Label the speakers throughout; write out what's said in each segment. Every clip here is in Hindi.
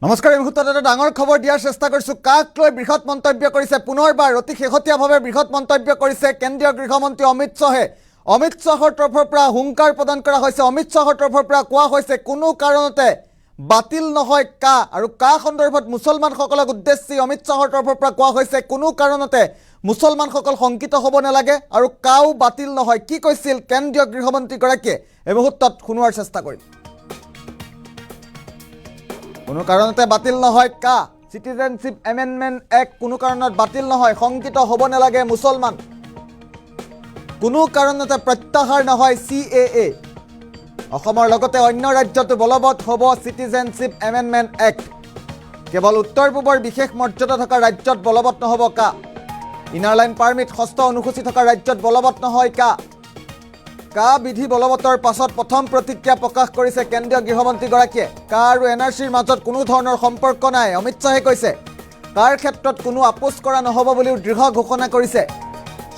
Speaker 1: নমস্কাৰ এই মুহূৰ্তত এটা ডাঙৰ খবৰ দিয়াৰ চেষ্টা কৰিছো। কাক লৈ বৃহৎ মন্তব্য কৰিছে পুনৰবাৰ অতি শেহতীয়াভাৱে বৃহৎ মন্তব্য কৰিছে কেন্দ্ৰীয় গৃহমন্ত্ৰী অমিত শাহে। অমিত শাহৰ তৰফৰ পৰা হুংকাৰ প্ৰদান কৰা হৈছে। অমিত শাহৰ তৰফৰ পৰা কোৱা হৈছে কোনো কাৰণতে বাতিল নহয় কা আৰু কা সন্দৰ্ভত মুছলমানসকলক উদ্দেশ্যি অমিত শাহৰ তৰফৰ পৰা কোৱা হৈছে কোনো কাৰণতে মুছলমানসকল শংকিত হ'ব নালাগে আৰু কাও বাতিল নহয়। কি কৈছিল কেন্দ্ৰীয় গৃহমন্ত্ৰীগৰাকীয়ে এই মুহূৰ্তত শুনোৱাৰ চেষ্টা কৰিম। কোনো কাৰণতে বাতিল নহয় কা সিটিজেনশিপ এমেন্ডমেন্ট এক্ট কোনো কাৰণত বাতিল নহয়। শংকিত হ'ব নালাগে মুছলমান। কোনো কাৰণতে প্ৰত্যাহাৰ নহয় CAA। অসমৰ লগতে অন্য ৰাজ্যতো বলবৎ হ'ব সিটিজেনশিপ এমেন্ডমেন্ট এক্ট। কেৱল উত্তৰ পূবৰ বিশেষ মৰ্যাদা থকা ৰাজ্যত বলবৎ নহ'ব কা। ইনাৰ লাইন পাৰ্মিট ষষ্ঠ অনুসূচী থকা ৰাজ্যত বলবৎ নহয় কা। কা বিধি বলবতৰ পাছত প্ৰথম প্ৰতিক্ৰিয়া প্ৰকাশ কৰিছে কেন্দ্ৰীয় গৃহমন্ত্ৰীগৰাকীয়ে। কা আৰু NRCৰ মাজত কোনো ধৰণৰ সম্পৰ্ক নাই অমিত শাহে কৈছে। কাৰ ক্ষেত্ৰত কোনো আপোচ কৰা নহ'ব বুলিও দৃঢ় ঘোষণা কৰিছে।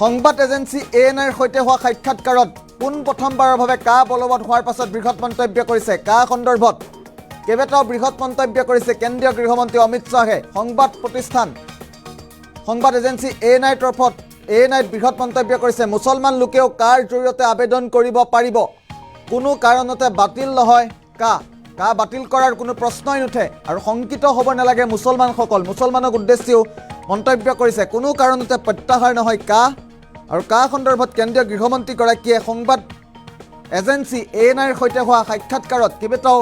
Speaker 1: সংবাদ এজেন্সি ANIৰ সৈতে হোৱা সাক্ষাৎকাৰত পোনপ্ৰথমবাৰৰ বাবে কা বলবৎ হোৱাৰ পাছত বৃহৎ মন্তব্য কৰিছে। কা সন্দৰ্ভত কেইবাটাও বৃহৎ মন্তব্য কৰিছে কেন্দ্ৰীয় গৃহমন্ত্ৰী অমিত শাহে। সংবাদ প্ৰতিষ্ঠান সংবাদ এজেন্সি ANIৰ তৰফত ANIত বৃহৎ মন্তব্য কৰিছে। মুছলমান লোকেও কাৰ জৰিয়তে আবেদন কৰিব পাৰিব। কোনো কাৰণতে বাতিল নহয় কা। কা বাতিল কৰাৰ কোনো প্ৰশ্নই নুঠে আৰু শংকিত হ'ব নালাগে মুছলমানসকল। মুছলমানক উদ্দেশ্যিও মন্তব্য কৰিছে। কোনো কাৰণতে প্ৰত্যাহাৰ নহয় কা আৰু কা সন্দৰ্ভত কেন্দ্ৰীয় গৃহমন্ত্ৰীগৰাকীয়ে সংবাদ এজেন্সি ANIৰ সৈতে হোৱা সাক্ষাৎকাৰত কেইবাটাও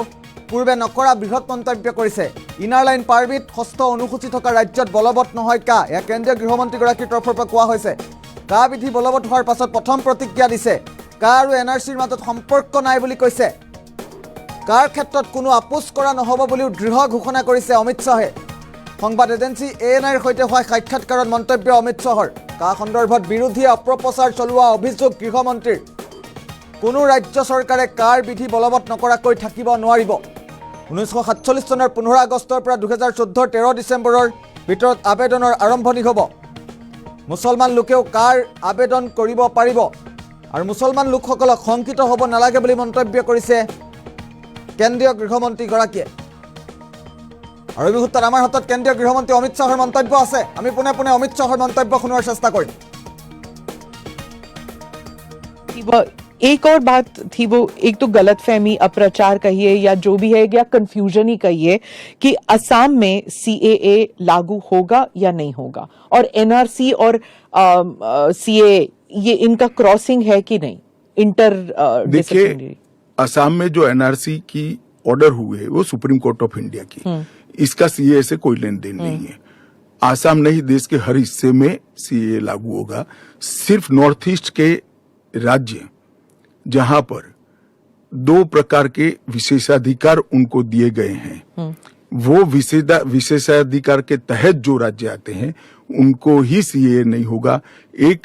Speaker 1: পূৰ্বে নকৰা বৃহৎ মন্তব্য কৰিছে। ইনাৰ লাইন পাৰ্মিট ষষ্ঠ অনুসূচী থকা ৰাজ্যত বলবৎ নহয় কা। এয়া কেন্দ্ৰীয় গৃহমন্ত্ৰীগৰাকীৰ তৰফৰ পৰা কোৱা হৈছে। কা বিধি বলবৎ হোৱাৰ পাছত প্ৰথম প্ৰতিক্ৰিয়া দিছে। কা আৰু NRCৰ মাজত সম্পৰ্ক নাই বুলি কৈছে। কাৰ ক্ষেত্ৰত কোনো আপোচ কৰা নহ'ব বুলিও দৃঢ় ঘোষণা কৰিছে অমিত শাহে। সংবাদ এজেন্সি ANIৰ সৈতে হোৱা সাক্ষাৎকাৰত মন্তব্য অমিত শাহৰ। কা সন্দৰ্ভত বিৰোধীয়ে অপপ্ৰচাৰ চলোৱা অভিযোগ গৃহমন্ত্ৰীৰ। কোনো ৰাজ্য চৰকাৰে কাৰ বিধি বলবৎ নকৰাকৈ থাকিব নোৱাৰিব। 1947 চনৰ 15 আগষ্টৰ পৰা 2014 13 ডিচেম্বৰৰ ভিতৰত আবেদনৰ আৰম্ভণি হ'ব। মুছলমান লোকেও কাৰ আবেদন কৰিব পাৰিব আৰু মুছলমান লোকসকলক শংকিত হ'ব নালাগে বুলি মন্তব্য কৰিছে কেন্দ্ৰীয় গৃহমন্ত্ৰীগৰাকীয়ে। আৰু এই মুহূৰ্তত আমাৰ হাতত কেন্দ্ৰীয় গৃহমন্ত্ৰী অমিত শাহৰ মন্তব্য আছে। আমি পোনে পোনে অমিত শাহৰ মন্তব্য শুনোৱাৰ চেষ্টা কৰিম।
Speaker 2: एक और बात थी, वो एक तो गलतफहमी अप्रचार कहिए या जो भी है या कंफ्यूजन ही कहिए कि असम में CAA लागू होगा या नहीं होगा और NRC और CAA ये इनका क्रॉसिंग है कि नहीं इंटर
Speaker 3: देखिए असम में जो NRC की ऑर्डर हुए वो सुप्रीम कोर्ट ऑफ इंडिया की, इसका CAA से कोई लेन देन नहीं है। आसाम नहीं देश के हर हिस्से में CAA लागू होगा। सिर्फ नॉर्थ ईस्ट के राज्य जहां पर 2 प्रकार के विशेषाधिकार उनको दिए गए हैं, वो विशेषाधिकार के तहत जो राज्य आते हैं उनको ही CAA नहीं होगा। एक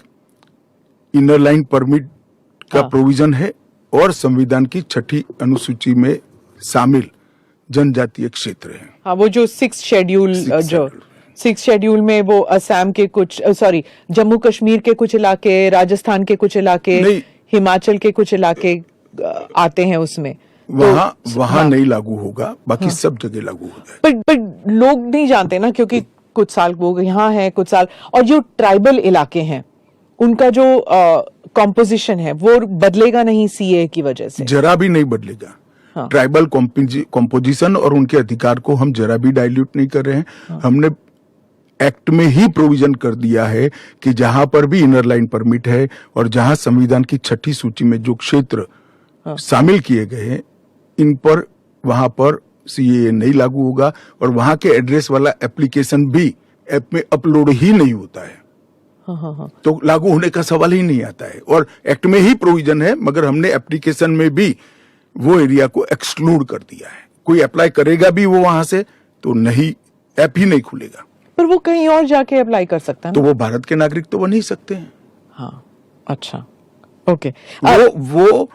Speaker 3: इनर लाइन परमिट का प्रोविजन है और संविधान की 6ठी अनुसूची में शामिल जनजातीय क्षेत्र है।
Speaker 2: हाँ, वो जो 6 शेड्यूल में वो असम के कुछ जम्मू कश्मीर के कुछ इलाके, राजस्थान के कुछ इलाके, हिमाचल के कुछ इलाके आते हैं उसमें।
Speaker 3: वहां नहीं लागू होगा, बाकी सब जगह लागू हो जाएगा।
Speaker 2: पर लोग नहीं जानते ना, क्योंकि कुछ साल वो यहाँ है कुछ साल, और जो ट्राइबल इलाके हैं उनका जो कॉम्पोजिशन है वो बदलेगा नहीं CAA की वजह से?
Speaker 3: जरा भी नहीं बदलेगा। हाँ। ट्राइबल कॉम्पोजिशन और उनके अधिकार को हम जरा भी डाइल्यूट नहीं कर रहे हैं। हाँ। हमने एक्ट में ही प्रोविजन कर दिया है कि जहां पर भी इनर लाइन परमिट है और जहां संविधान की 6ठी सूची में जो क्षेत्र शामिल किए गए हैं, इन पर वहां पर CAA नहीं लागू होगा और वहां के एड्रेस वाला एप्लीकेशन भी ऐप में अपलोड ही नहीं होता है।
Speaker 2: हाँ।
Speaker 3: तो लागू होने का सवाल ही नहीं आता है। और एक्ट में ही प्रोविजन है, मगर हमने एप्लीकेशन में भी वो एरिया को एक्सक्लूड कर दिया है। कोई अप्लाई करेगा भी वो वहां से तो नहीं, ऐप ही नहीं खुलेगा।
Speaker 2: पर वो कहीं और जाके अप्लाई कर सकता है
Speaker 3: तो वो भारत के नागरिक तो बन ही सकते हैं।
Speaker 2: हाँ, अच्छा, ओके।
Speaker 3: वो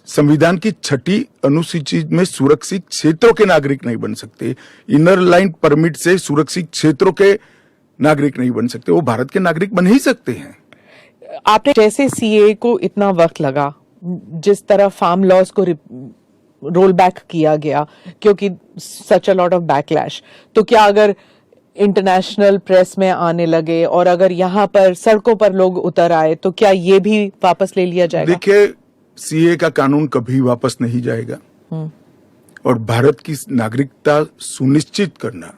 Speaker 3: संविधान की 6ठी अनुसूची में सुरक्षित क्षेत्रों के नागरिक नहीं बन सकते। इनर लाइन परमिट से सुरक्षित क्षेत्रों के नागरिक नहीं बन सकते। वो भारत के नागरिक बन ही सकते हैं।
Speaker 2: आपने जैसे CAA को इतना वक्त लगा, जिस तरह फार्म लॉज को रोल बैक किया गया क्योंकि सच अ लॉट ऑफ बैकलैश, तो क्या अगर इंटरनेशनल प्रेस में आने लगे और अगर यहाँ पर सड़कों पर लोग उतर आए तो क्या ये भी वापस ले लिया जाएगा?
Speaker 3: देखिए, सीए का कानून कभी वापस नहीं जाएगा और भारत की नागरिकता सुनिश्चित करना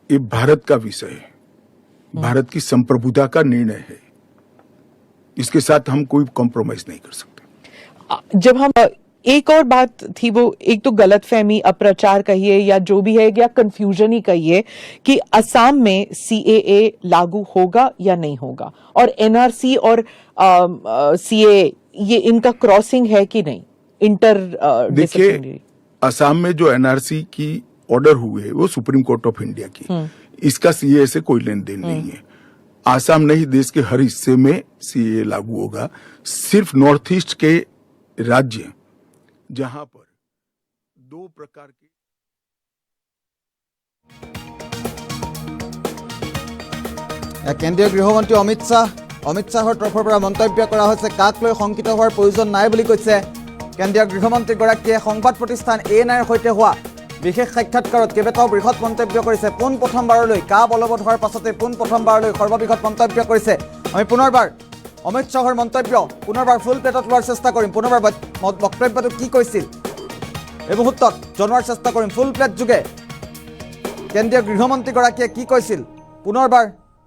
Speaker 3: ये भारत का विषय है, भारत की संप्रभुता का निर्णय है। इसके साथ हम कोई कॉम्प्रोमाइज नहीं कर सकते।
Speaker 2: जब हम एक और बात थी, वो एक तो गलतफहमी, अप्रचार कहिए या जो भी है, या कंफ्यूजन ही कहिए कि असम में सीएए लागू होगा या नहीं होगा, और एनआरसी और सीए ये इनका क्रॉसिंग है कि नहीं, इंटर
Speaker 3: देखिए, असम में जो एनआरसी की ऑर्डर हुए वो सुप्रीम कोर्ट ऑफ इंडिया की, इसका सीए से कोई लेन देन नहीं है। आसाम नहीं, देश के हर हिस्से में सीए लागू होगा। सिर्फ नॉर्थ ईस्ट के राज्य जहां पर दो प्रकार के
Speaker 1: কেন্দ্ৰীয় গৃহমন্ত্ৰী অমিত শ্বাহৰ তৰফৰ পৰা মন্তব্য কৰা হৈছে, কাক লৈ শংকিত হোৱাৰ প্ৰয়োজন নাই বুলি কৈছে কেন্দ্ৰীয় গৃহমন্ত্ৰীগৰাকীয়ে। সংবাদ প্ৰতিষ্ঠান ANIৰ সৈতে হোৱা বিশেষ সাক্ষাৎকাৰত কেইবাটাও বৃহৎ মন্তব্য কৰিছে। পোন প্ৰথমবাৰলৈ কা বলবৎ হোৱাৰ পাছতে পোন প্ৰথমবাৰলৈ সৰ্ববৃহৎ মন্তব্য কৰিছে। আমি পুনৰবাৰ অমিত শ্বাহৰ মন্তব্য পুনৰবাৰ ফুল প্লেটত লোৱাৰ চেষ্টা কৰিম। পুনৰবাৰ বক্তব্যটো কি কৈছিল এই মুহূৰ্তত জনোৱাৰ চেষ্টা কৰিম। ফুল প্লেট যোগে কেন্দ্ৰীয় গৃহমন্ত্ৰীগৰাকীয়ে কি কৈছিল পুনৰবাৰ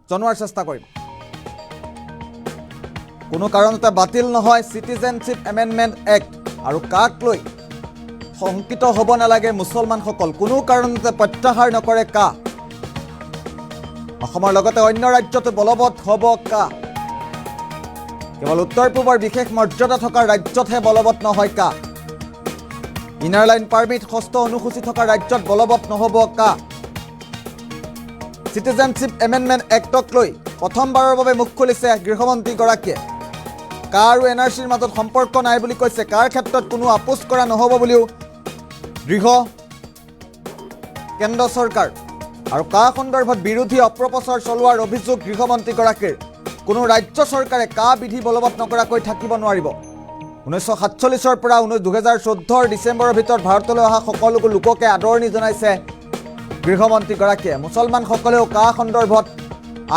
Speaker 1: জনোৱাৰ চেষ্টা কৰিম। কোনো কাৰণতে বাতিল নহয় চিটিজেনশ্বিপ এমেণ্ডমেণ্ট এক্ট, আৰু কাক লৈ শংকিত হ'ব নালাগে মুছলমানসকল, কোনো কাৰণতে প্ৰত্যাহাৰ নকৰে কা। অসমৰ লগতে অন্য ৰাজ্যতো বলবৎ হ'ব কা। কেৱল উত্তৰ পূবৰ বিশেষ মৰ্যাদা থকা ৰাজ্যতহে বলবৎ নহয় কা। ইনাৰ লাইন পাৰ্মিট ষষ্ঠ অনুসূচী থকা ৰাজ্যত বলবৎ নহ'ব কা। চিটিজেনশ্বিপ এমেণ্ডমেণ্ট এক্টক লৈ প্ৰথমবাৰৰ বাবে মুখ খুলিছে গৃহমন্ত্ৰীগৰাকীয়ে। কা আৰু এনআৰচিৰ মাজত সম্পৰ্ক নাই বুলি কৈছে। কাৰ ক্ষেত্ৰত কোনো আপোচ কৰা নহ'ব বুলিও দৃঢ় কেন্দ্ৰ চৰকাৰ। আৰু কা সন্দৰ্ভত বিৰোধী অপপ্ৰচাৰ চলোৱাৰ অভিযোগ গৃহমন্ত্ৰীগৰাকীৰ। কোনো ৰাজ্য চৰকাৰে কা বিধি বলবৎ নকৰাকৈ থাকিব নোৱাৰিব। 1947 পৰা 2014 ডিচেম্বৰৰ ভিতৰত ভাৰতলৈ অহা সকলো লোককে আদৰণি জনাইছে গৃহমন্ত্ৰীগৰাকীয়ে। মুছলমানসকলেও কা সন্দৰ্ভত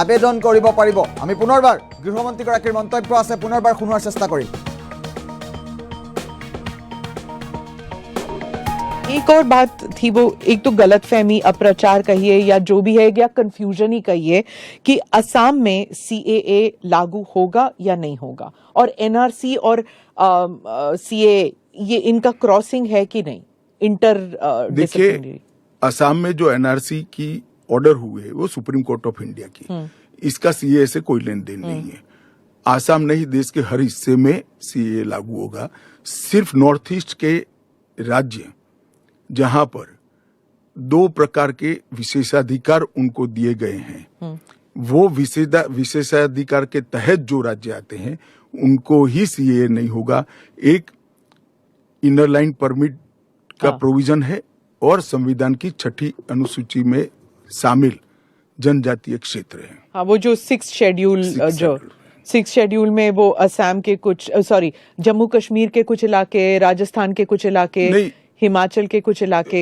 Speaker 1: আবেদন কৰিব পাৰিব। আমি পুনৰবাৰ গৃহমন্ত্ৰীগৰাকীৰ মন্তব্য আছে, পুনৰবাৰ শুনোৱাৰ চেষ্টা কৰিম।
Speaker 2: एक और बात थी, वो एक तो गलतफहमी, अप्रचार कहिए या जो भी है, या कंफ्यूजन ही कहिए कि असम में सीएए लागू होगा या नहीं होगा, और एनआरसी और सीए ये इनका क्रॉसिंग है कि नहीं, इंटर
Speaker 3: देखिए, असम में जो एनआरसी की ऑर्डर हुए वो सुप्रीम कोर्ट ऑफ इंडिया की, इसका सीए से कोई लेन देन नहीं है। आसाम नहीं, देश के हर हिस्से में सीए लागू होगा। सिर्फ नॉर्थ ईस्ट के राज्य जहां पर दो प्रकार के विशेषाधिकार उनको दिए गए हैं, वो विशेषाधिकार के तहत जो राज्य आते हैं उनको ही सीए नहीं होगा। एक इनर लाइन परमिट का प्रोविजन है और संविधान की 6ठी अनुसूची में शामिल जनजातीय क्षेत्र है।
Speaker 2: हाँ, वो जो 6th शेड्यूल में वो असम के कुछ, सॉरी, जम्मू कश्मीर के कुछ इलाके, राजस्थान के कुछ इलाके, हिमाचल के कुछ इलाके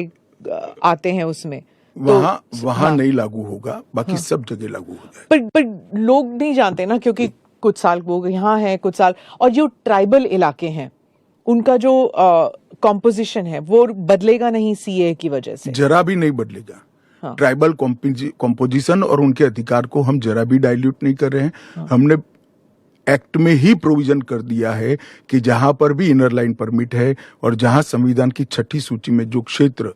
Speaker 2: आते हैं उसमें,
Speaker 3: वहां नहीं लागू होगा, बाकी सब जगह लागू हो जाएगा।
Speaker 2: पर लोग नहीं जानते ना, क्योंकि कुछ साल वो यहाँ हैं, कुछ साल, और जो ट्राइबल इलाके हैं उनका जो कॉम्पोजिशन है वो बदलेगा नहीं सीए की वजह से,
Speaker 3: जरा भी नहीं बदलेगा। ट्राइबल कॉम्पोजिशन और उनके अधिकार को हम जरा भी डाइल्यूट नहीं कर रहे हैं। हमने एक्ट में ही प्रोविजन कर दिया है कि जहां पर भी इनर लाइन परमिट है और जहां संविधान की 6ठी सूची में जो क्षेत्र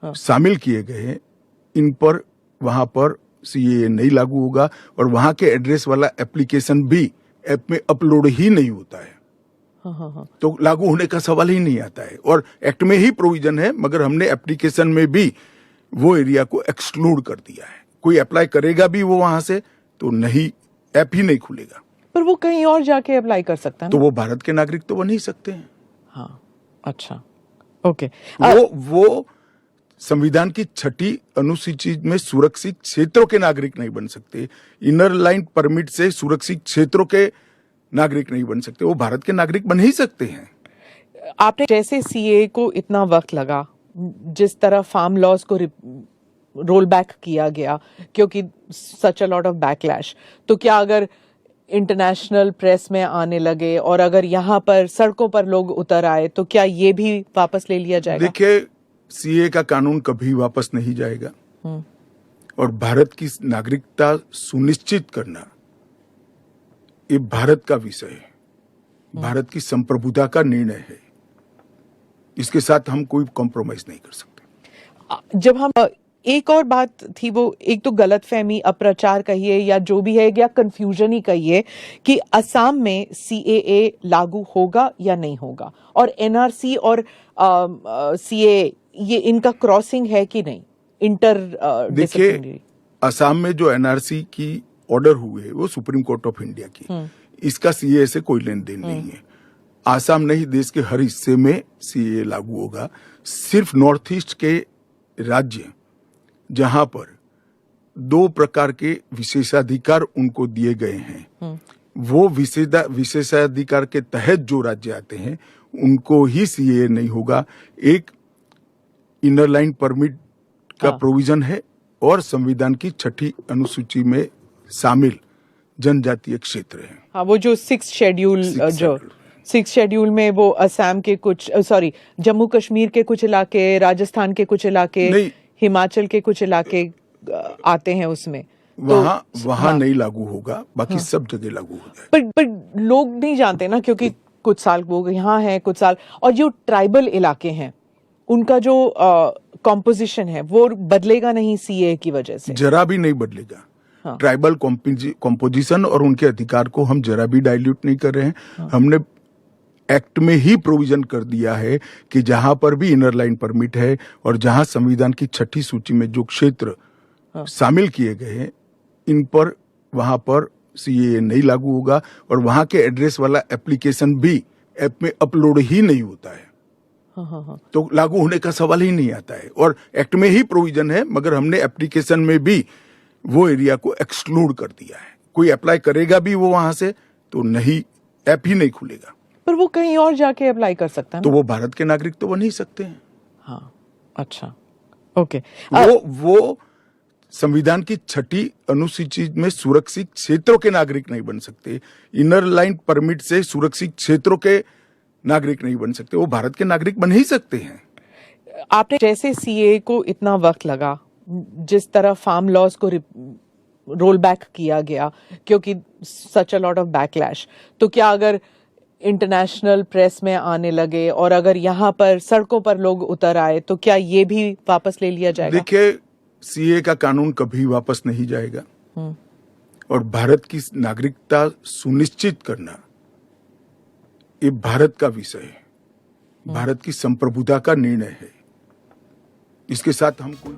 Speaker 3: शामिल किए गए हैं, इन पर वहां पर सीए नहीं लागू होगा, और वहां के एड्रेस वाला एप्लीकेशन भी ऐप में अपलोड ही नहीं होता है। तो लागू होने का सवाल ही नहीं आता है। और एक्ट में ही प्रोविजन है, मगर हमने एप्लीकेशन में भी वो एरिया को एक्सक्लूड कर दिया है। कोई अप्लाई करेगा भी वो वहां से तो नहीं, ऐप ही नहीं खुलेगा।
Speaker 2: पर वो कहीं और जाके अप्लाई कर सकता है
Speaker 3: तो वो भारत के नागरिक तो बन ही सकते हैं।
Speaker 2: हाँ, अच्छा, ओके।
Speaker 3: वो संविधान की 6ठी अनुसूची में सुरक्षित क्षेत्रों के नागरिक नहीं बन सकते। इनर लाइन परमिट से सुरक्षित क्षेत्रों के नागरिक नहीं बन सकते, वो भारत के नागरिक बन ही सकते हैं।
Speaker 2: आपने जैसे सीए को इतना वक्त लगा, जिस तरह फार्म लॉज को रोल बैक किया गया क्योंकि सच अ लॉट ऑफ बैकलैश, तो क्या अगर इंटरनेशनल प्रेस में आने लगे और अगर यहाँ पर सड़कों पर लोग उतर आए तो क्या ये भी वापस ले लिया जाएगा?
Speaker 3: देखिए, सीए का कानून कभी वापस नहीं जाएगा और भारत की नागरिकता सुनिश्चित करना ये भारत का विषय है, भारत की संप्रभुता का निर्णय है। इसके साथ हम कोई कॉम्प्रोमाइज नहीं कर सकते।
Speaker 2: जब हम एक और बात थी, वो एक तो गलतफहमी, अप्रचार कहिए या जो भी है, या कंफ्यूजन ही कहिए कि असम में सीएए लागू होगा या नहीं होगा, और एनआरसी और सीए ये इनका क्रॉसिंग है कि नहीं, इंटर
Speaker 3: देखिए, असम में जो एनआरसी की ऑर्डर हुए वो सुप्रीम कोर्ट ऑफ इंडिया की, इसका सीए से कोई लेन देन नहीं है। आसाम नहीं, देश के हर हिस्से में सीए लागू होगा। सिर्फ नॉर्थ ईस्ट के राज्य जहां पर दो प्रकार के विशेषाधिकार उनको दिए गए हैं, वो विशेषाधिकार के तहत जो राज्य आते हैं उनको ही सीए नहीं होगा। एक इनर लाइन परमिट का प्रोविजन है और संविधान की 6ठी अनुसूची में शामिल जनजातीय क्षेत्र है।
Speaker 2: हाँ, वो जो 6 शेड्यूल में वो असम के कुछ, जम्मू कश्मीर के कुछ इलाके, राजस्थान के कुछ इलाके, हिमाचल के कुछ इलाके आते हैं उसमें,
Speaker 3: वहां नहीं लागू होगा, बाकी सब जगह लागू हो जाएगा।
Speaker 2: पर लोग नहीं जानते ना, क्योंकि कुछ साल वो यहाँ हैं, कुछ साल, और जो ट्राइबल इलाके हैं उनका जो कॉम्पोजिशन है वो बदलेगा नहीं सीए की वजह से,
Speaker 3: जरा भी नहीं बदलेगा। ट्राइबल कॉम्पोजिशन और उनके अधिकार को हम जरा भी डाइल्यूट नहीं कर रहे हैं। हमने एक्ट में ही प्रोविजन कर दिया है कि जहां पर भी इनर लाइन परमिट है और जहां संविधान की 6ठी सूची में जो क्षेत्र शामिल किए गए हैं, इन पर वहां पर सीए नहीं लागू होगा और वहां के एड्रेस वाला एप्लीकेशन भी ऐप में अपलोड ही नहीं होता है। तो लागू होने का सवाल ही नहीं आता है। और एक्ट में ही प्रोविजन है, मगर हमने एप्लीकेशन में भी वो एरिया को एक्सक्लूड कर दिया है। कोई अप्लाई करेगा भी वो वहां से तो नहीं, ऐप ही नहीं खुलेगा।
Speaker 2: पर वो कहीं और जाके अप्लाई कर सकता है
Speaker 3: तो वो भारत के नागरिक तो बन ही सकते हैं।
Speaker 2: हाँ, अच्छा, ओके।
Speaker 3: वो संविधान की 6ठी अनुसूची में सुरक्षित क्षेत्रों के नागरिक नहीं बन सकते। इनर लाइन परमिट से सुरक्षित क्षेत्रों के नागरिक नहीं बन सकते, वो भारत के नागरिक बन ही सकते हैं।
Speaker 2: आपने जैसे सीए को इतना वक्त लगा, जिस तरह फार्म लॉज को रोल बैक किया गया क्योंकि सच अ लॉट ऑफ बैकलैश, तो क्या अगर इंटरनेशनल प्रेस में आने लगे और अगर यहाँ पर सड़कों पर लोग उतर आए तो क्या ये भी वापस ले लिया जाएगा?
Speaker 3: देखिए, सीए का कानून कभी वापस नहीं जाएगा और भारत की नागरिकता सुनिश्चित करना ये भारत का विषय है, भारत की संप्रभुता का निर्णय है। इसके साथ हम कोई